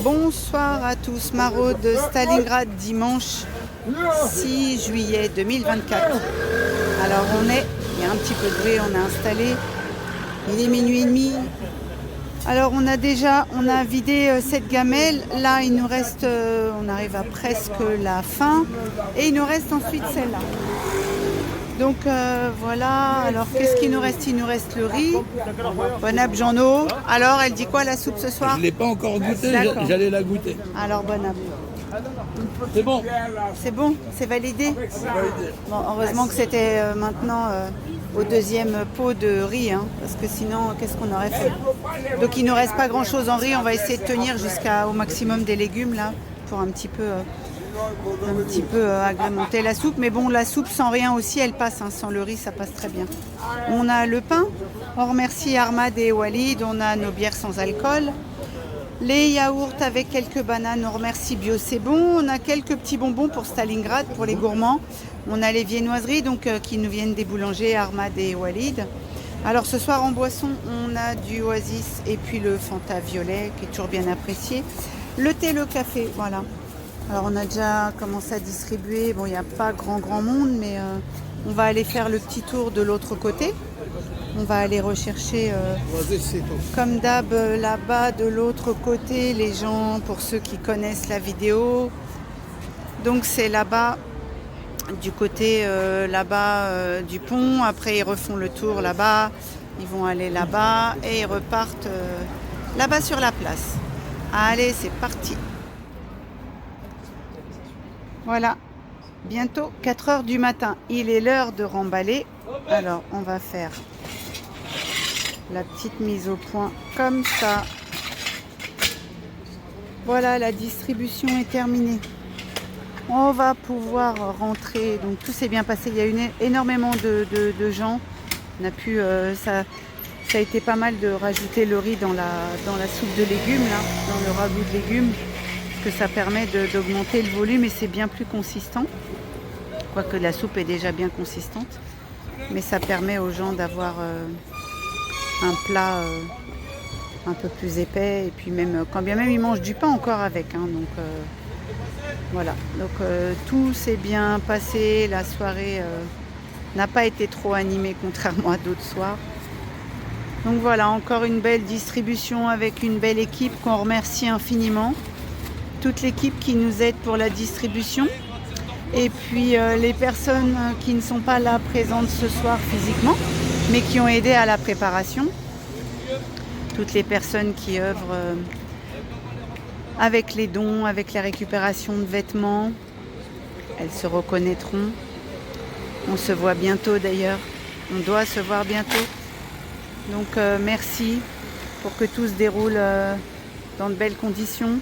Bonsoir à tous, Maro de Stalingrad, dimanche 6 juillet 2024. Alors il y a un petit peu de bruit, on a installé, il est minuit et demi. Alors on a vidé cette gamelle, là il nous reste, on arrive à presque la fin, et il nous reste ensuite celle-là. Donc voilà, alors qu'est-ce qu'il nous reste? Il nous reste le riz. Bon app, Jean-No. Alors, elle dit quoi la soupe ce soir? Je ne l'ai pas encore goûté, j'allais la goûter. Alors, bon app. C'est bon. C'est bon? C'est validé? Bon, heureusement que c'était maintenant au deuxième pot de riz, hein, parce que sinon, qu'est-ce qu'on aurait fait? Donc, il ne nous reste pas grand-chose en riz. On va essayer de tenir jusqu'au maximum des légumes, là, pour un petit peu agrémenter la soupe. Mais bon, la soupe sans rien aussi, elle passe, hein. Sans le riz, ça passe très bien. On a le pain. On remercie Ahmad et Walid. On a nos bières sans alcool. Les yaourts avec quelques bananes. On remercie Bio, c'est bon. On a quelques petits bonbons pour Stalingrad, pour les gourmands. On a les viennoiseries donc, qui nous viennent des boulangers, Ahmad et Walid. Alors ce soir en boisson, on a du Oasis et puis le Fanta violet qui est toujours bien apprécié. Le thé, le café, voilà. Alors on a déjà commencé à distribuer, bon il n'y a pas grand monde, mais on va aller faire le petit tour de l'autre côté. On va aller rechercher, comme d'hab, là-bas de l'autre côté, les gens, pour ceux qui connaissent la vidéo. Donc c'est là-bas, du côté là-bas du pont. Après ils refont le tour là-bas, ils vont aller là-bas et ils repartent là-bas sur la place. Allez, c'est parti. Voilà, bientôt 4 heures du matin. Il est l'heure de remballer. Alors, on va faire la petite mise au point comme ça. Voilà, la distribution est terminée. On va pouvoir rentrer. Donc, tout s'est bien passé. Il y a eu énormément de gens. On a pu, ça a été pas mal de rajouter le riz dans la soupe de légumes, là, dans le ragoût de légumes. Que ça permet d'augmenter le volume et c'est bien plus consistant, quoique la soupe est déjà bien consistante, mais ça permet aux gens d'avoir un plat un peu plus épais, et puis même quand bien même ils mangent du pain encore avec, hein, donc voilà, donc tout s'est bien passé, la soirée n'a pas été trop animée contrairement à d'autres soirs. Donc voilà, encore une belle distribution avec une belle équipe qu'on remercie infiniment. Toute l'équipe qui nous aide pour la distribution et puis les personnes qui ne sont pas là présentes ce soir physiquement mais qui ont aidé à la préparation, toutes les personnes qui œuvrent avec les dons, avec la récupération de vêtements, elles se reconnaîtront. On se voit bientôt d'ailleurs, on doit se voir bientôt, donc merci pour que tout se déroule dans de belles conditions.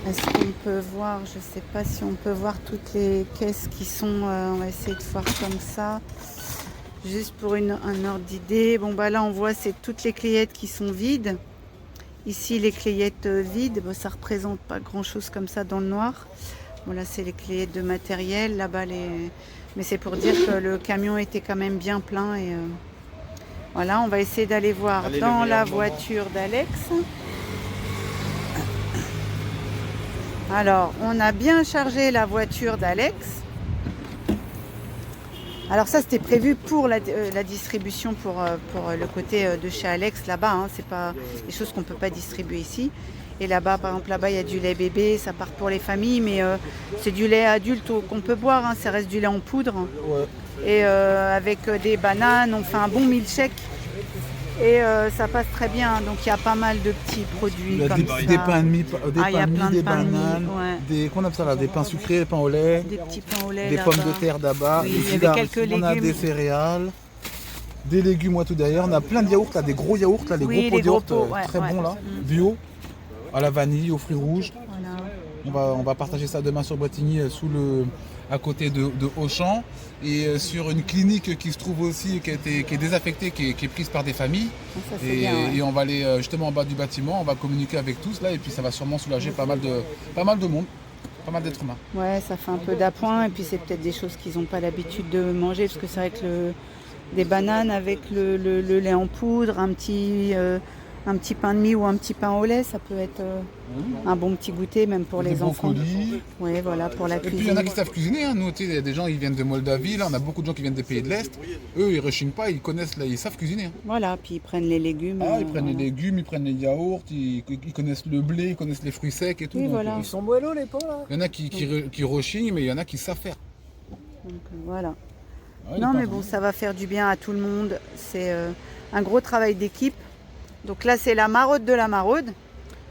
Est-ce qu'on peut voir, je ne sais pas si on peut voir toutes les caisses qui sont, on va essayer de voir comme ça, juste pour un ordre d'idée. Bon bah là on voit c'est toutes les clayettes qui sont vides. Ici les clayettes vides, bon, ça représente pas grand chose comme ça dans le noir. Bon là c'est les clayettes de matériel, là-bas mais c'est pour dire que le camion était quand même bien plein et voilà, on va essayer d'aller voir dans la voiture d'Alex. Alors, on a bien chargé la voiture d'Alex. Alors ça, c'était prévu pour la distribution, pour le côté de chez Alex, là-bas. Hein. C'est pas des choses qu'on ne peut pas distribuer ici. Et là-bas, par exemple, là-bas, il y a du lait bébé, ça part pour les familles, mais c'est du lait adulte qu'on peut boire. Hein. Ça reste du lait en poudre. Ouais. Et avec des bananes, on fait un bon milkshake. Et ça passe très bien, donc il y a pas mal de petits produits comme ça. Des pains de mie, des bananes, ouais. Qu'on appelle ça là, des pains sucrés, des pains au lait, des petits pains au lait, des pommes de terre d'abord. Oui, il y avait quelques légumes. On a des céréales, des légumes tout d'ailleurs. On a plein de yaourts là, des gros yaourts là, gros pots de yaourts très bons là, bio, à la vanille, aux fruits rouges. Voilà. On va partager ça demain sur Bretigny à côté de Auchan, et sur une clinique qui se trouve aussi, qui est désaffectée, qui est prise par des familles. Ça, bien, ouais. Et on va aller justement en bas du bâtiment, on va communiquer avec tous là, et puis ça va sûrement soulager pas mal de monde, pas mal d'êtres humains. Ouais, ça fait un peu d'appoint, et puis c'est peut-être des choses qu'ils n'ont pas l'habitude de manger, parce que c'est vrai que des bananes avec le lait en poudre, un petit un petit pain de mie ou un petit pain au lait, ça peut être un bon petit goûter, même pour les enfants. Oui, voilà, pour la cuisine. Et puis il y en a qui savent cuisiner. Hein. Nous, il y a des gens qui viennent de Moldavie, là, on a beaucoup de gens qui viennent des pays de l'Est. Eux, ils rechignent pas, ils connaissent, là, ils savent cuisiner. Hein. Voilà, puis ils prennent les légumes. Ils prennent les légumes, ils prennent les yaourts, ils connaissent le blé, ils connaissent les fruits secs et tout. Oui, donc, voilà. Ils sont moelleux les pots là. Il y en a qui rechignent, mais il y en a qui savent faire. Donc, voilà. Ouais, non, mais bon, ça va faire du bien à tout le monde. C'est un gros travail d'équipe. Donc là, c'est la maraude de la maraude.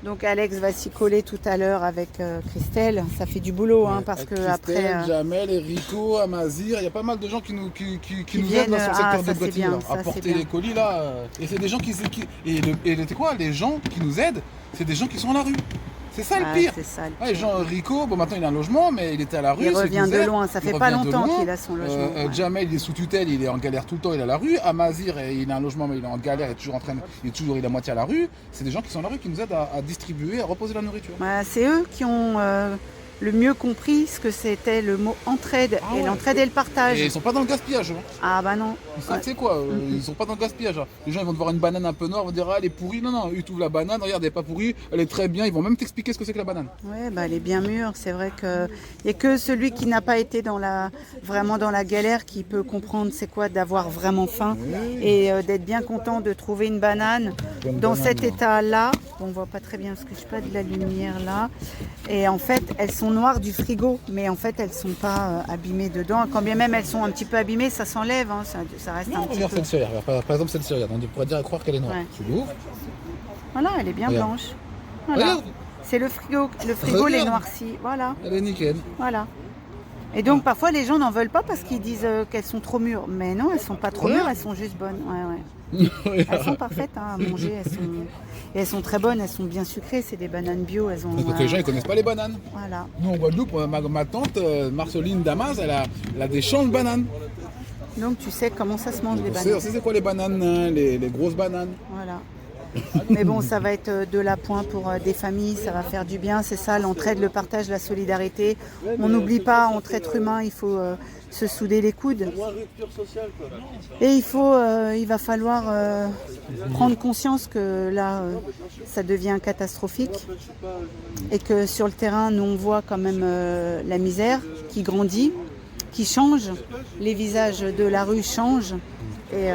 Donc Alex va s'y coller tout à l'heure avec Christelle. Ça fait du boulot, hein, parce que Christelle, après. Jamel, Enrico, Amazir, il y a pas mal de gens qui nous aident là, sur le secteur de Bretigny, à porter les colis là. Et c'est des gens les gens qui nous aident, c'est des gens qui sont à la rue. C'est ça le pire. C'est ça, les gens, Rico, bon maintenant il a un logement, mais il était à la rue. Il revient de loin, ça fait pas longtemps qu'il a son logement. Jamel, il est sous tutelle, il est en galère tout le temps, il est à la rue. Amazir, il a un logement, mais il est en galère, il est à moitié à la rue. C'est des gens qui sont à la rue, qui nous aident à distribuer, à reposer la nourriture. C'est eux qui ont le mieux compris ce que c'était le mot entraide, et l'entraide et le partage. Et ils sont pas dans le gaspillage. Hein. Ah bah non. Tu sais quoi, ils sont pas dans le gaspillage. Hein. Les gens ils vont te voir une banane un peu noire, ils vont dire elle est pourrie. Non, ils t'ouvrent la banane, regarde, elle est pas pourrie, elle est très bien. Ils vont même t'expliquer ce que c'est que la banane. Ouais, elle est bien mûre. C'est vrai qu'il n'y a que celui qui n'a pas été vraiment dans la galère qui peut comprendre c'est quoi d'avoir vraiment faim et d'être bien content de trouver une banane dans cet état-là. Bon, on voit pas très bien parce que je n'ai pas de la lumière là. Et en fait, elles sont noires du frigo, mais en fait, elles sont pas abîmées dedans. Quand bien même elles sont un petit peu abîmées, ça s'enlève, hein, ça reste un petit peu. Regarde celle-ci, par exemple celle-ci, regarde, on pourrait croire qu'elle est noire. Tu l'ouvres. Voilà, elle est bien blanche. Voilà. C'est le frigo les noircis. Voilà. Elle est nickel. Voilà. Et donc parfois les gens n'en veulent pas parce qu'ils disent qu'elles sont trop mûres. Mais non, elles sont pas trop mûres, elles sont juste bonnes. Elles sont parfaites à manger, elles sont très bonnes, elles sont bien sucrées, c'est des bananes bio. Donc les gens ils connaissent pas les bananes. Voilà. Nous en Guadeloupe, ma tante Marceline Damas, elle a des champs de bananes. Donc tu sais comment ça se mange les bananes. C'est quoi les bananes, hein, les grosses bananes. Voilà. Mais bon, ça va être de l'appoint pour des familles, ça va faire du bien, c'est ça, l'entraide, le partage, la solidarité. On n'oublie pas, entre êtres humains, il faut se souder les coudes. Et il va falloir prendre conscience que là, ça devient catastrophique. Et que sur le terrain, nous, on voit quand même la misère qui grandit, qui change. Les visages de la rue changent. Et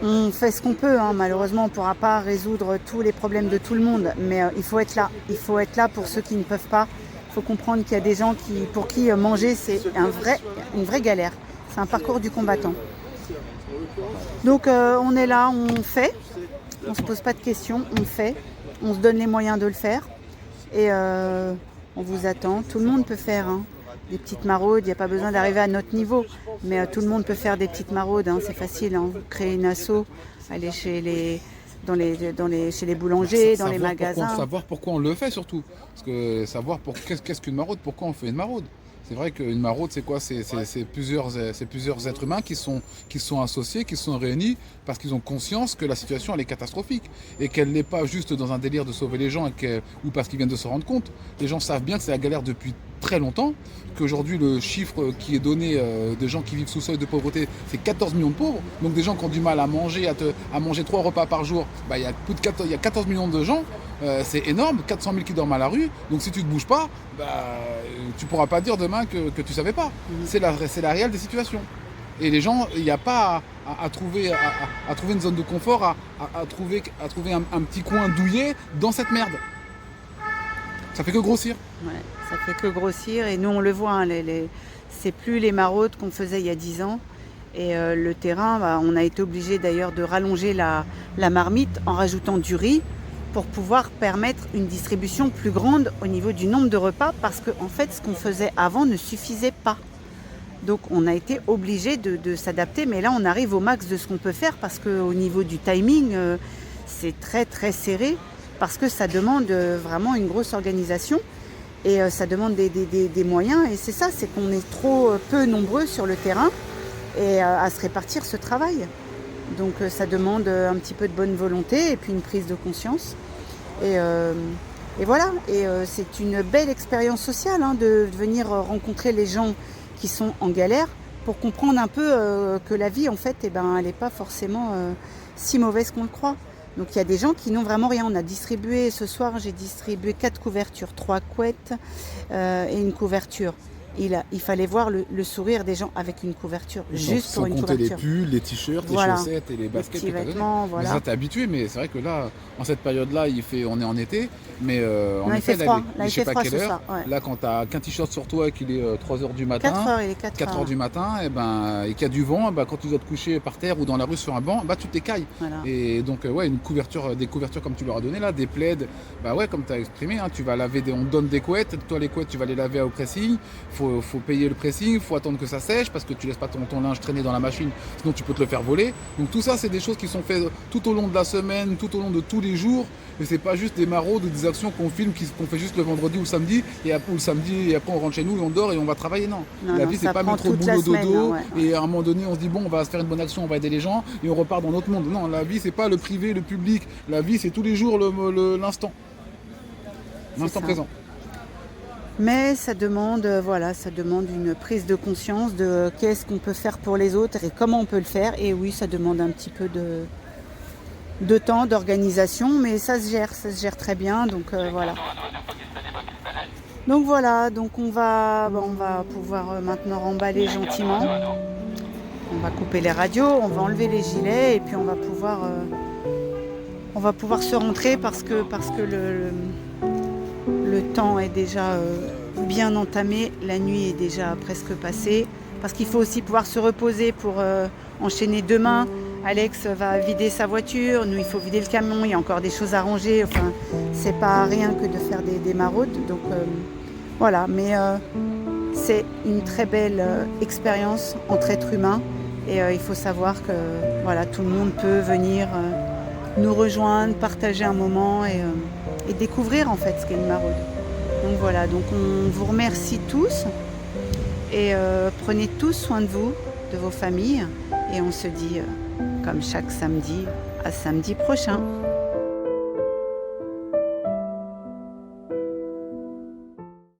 on fait ce qu'on peut, hein. Malheureusement on ne pourra pas résoudre tous les problèmes de tout le monde, mais il faut être là. Il faut être là pour ceux qui ne peuvent pas. Il faut comprendre qu'il y a des gens pour qui manger c'est une vraie galère. C'est un parcours du combattant. Donc on est là, on fait, on ne se pose pas de questions, on fait, on se donne les moyens de le faire et on vous attend. Tout le monde peut faire, hein. Des petites maraudes, il n'y a pas besoin d'arriver à notre niveau, mais tout le monde peut faire des petites maraudes, hein, c'est facile, hein. Vous créez une asso, aller chez les boulangers, dans les magasins. Savoir pourquoi on le fait surtout, parce que savoir qu'est-ce qu'une maraude, pourquoi on fait une maraude. C'est vrai qu'une maraude, c'est quoi ? C'est plusieurs êtres humains qui sont associés, qui sont réunis parce qu'ils ont conscience que la situation elle est catastrophique et qu'elle n'est pas juste dans un délire de sauver les gens ou parce qu'ils viennent de se rendre compte. Les gens savent bien que c'est la galère depuis très longtemps, qu'aujourd'hui le chiffre qui est donné des gens qui vivent sous seuil de pauvreté, c'est 14 millions de pauvres. Donc des gens qui ont du mal à manger, à manger 3 repas par jour, il y a 14 millions de gens. C'est énorme, 400 000 qui dorment à la rue, donc si tu ne te bouges pas, tu ne pourras pas dire demain que tu ne savais pas. C'est la réelle des situations. Et les gens, il n'y a pas à trouver une zone de confort, à trouver un petit coin douillet dans cette merde. Ça fait que grossir. Ouais, ça fait que grossir et nous on le voit, hein, c'est plus les maraudes qu'on faisait il y a 10 ans. Et le terrain, on a été obligé d'ailleurs de rallonger la marmite en rajoutant du riz pour pouvoir permettre une distribution plus grande au niveau du nombre de repas parce que en fait ce qu'on faisait avant ne suffisait pas. Donc on a été obligé de s'adapter, mais là on arrive au max de ce qu'on peut faire parce qu'au niveau du timing c'est très très serré parce que ça demande vraiment une grosse organisation et ça demande des moyens et c'est ça, c'est qu'on est trop peu nombreux sur le terrain et à se répartir ce travail. Donc ça demande un petit peu de bonne volonté et puis une prise de conscience. Et voilà, et c'est une belle expérience sociale hein, de venir rencontrer les gens qui sont en galère pour comprendre un peu que la vie en fait, elle n'est pas forcément si mauvaise qu'on le croit. Donc il y a des gens qui n'ont vraiment rien. On a distribué, ce soir j'ai distribué 4 couvertures, 3 couettes et une couverture. Il fallait voir le sourire des gens avec une couverture, juste pour une couverture. Sans compter les pulls, les t-shirts, les chaussettes et les baskets. Les petits vêtements, voilà. Mais ça, t'es habitué, mais c'est vrai que là, en cette période-là, on est en été, mais en effet, il fait froid. Là, il fait froid ce soir. Ouais. Là, quand t'as qu'un t-shirt sur toi et qu'il est 3h du matin, 4h du matin, et qu'il y a du vent, quand tu dois te coucher par terre ou dans la rue sur un banc, tu t'écailles. Voilà. Et donc, des couvertures comme tu leur as donné là, des plaids, comme tu as exprimé, tu vas laver, on te donne des couettes, toi les couettes, tu vas les laver au pressing. Faut payer le pressing, il faut attendre que ça sèche parce que tu laisses pas ton linge traîner dans la machine, sinon tu peux te le faire voler. Donc tout ça, c'est des choses qui sont faites tout au long de la semaine, tout au long de tous les jours. Et c'est pas juste des maraudes ou des actions qu'on filme, qu'on fait juste le vendredi ou le samedi, et après on rentre chez nous et on dort et on va travailler. Non, la vie, c'est pas mettre au boulot dodo et à un moment donné on se dit bon, on va se faire une bonne action, on va aider les gens et on repart dans notre monde. Non, la vie, c'est pas le privé, le public. La vie, c'est tous les jours l'instant présent. Mais ça demande une prise de conscience de qu'est-ce qu'on peut faire pour les autres et comment on peut le faire. Et oui, ça demande un petit peu de temps, d'organisation, mais ça se gère très bien. Donc voilà. Donc on va pouvoir maintenant remballer gentiment. On va couper les radios, on va enlever les gilets et puis on va pouvoir se rentrer parce que le temps est déjà bien entamé, la nuit est déjà presque passée, parce qu'il faut aussi pouvoir se reposer pour enchaîner demain. Alex va vider sa voiture, nous il faut vider le camion, il y a encore des choses à ranger, enfin c'est pas rien que de faire des maraudes, donc voilà, mais c'est une très belle expérience entre êtres humains et il faut savoir que tout le monde peut venir nous rejoindre, partager un moment et découvrir en fait ce qu'est une maraude. Donc voilà, donc on vous remercie tous et prenez tous soin de vous, de vos familles et on se dit comme chaque samedi, à samedi prochain.